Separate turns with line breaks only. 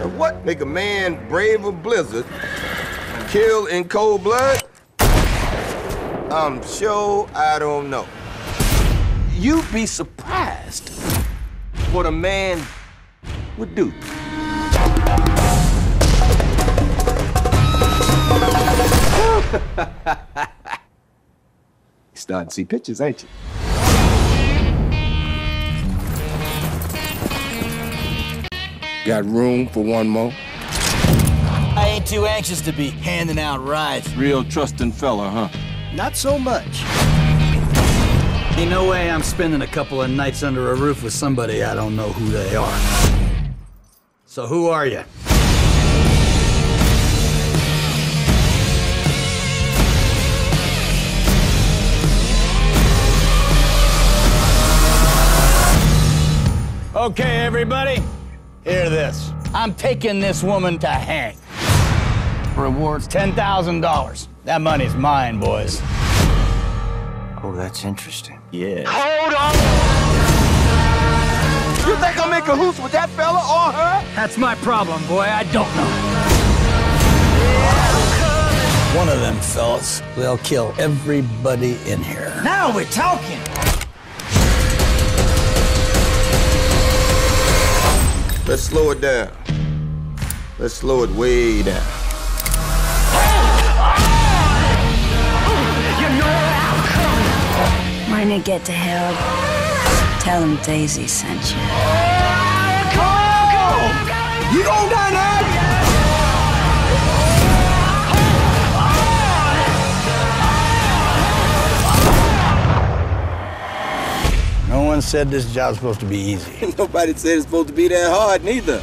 And what make a man brave a blizzard, kill in cold blood? I'm sure I don't know. You'd be surprised what a man would do.
You're starting to see pictures, ain't you?
Got room for one more?
I ain't too anxious to be handing out rides.
Real trusting fella, huh?
Not so much. Ain't no way I'm spending a couple of nights under a roof with somebody I don't know who they are. So who are you? Okay, everybody, hear this. I'm taking this woman to hang. Reward's $10,000. That money's mine, boys.
Oh, that's interesting.
Yeah.
Hold on! You think I'm in cahoots with that fella or her?
That's my problem, boy. I don't know. One of them fellas, they'll kill everybody in here.
Now we're talking.
Let's slow it down. Let's slow it way down.
When you get to hell, tell them Daisy sent you.
You gon' die now?
No one said this job's supposed to be easy.
Nobody said it's supposed to be that hard, neither.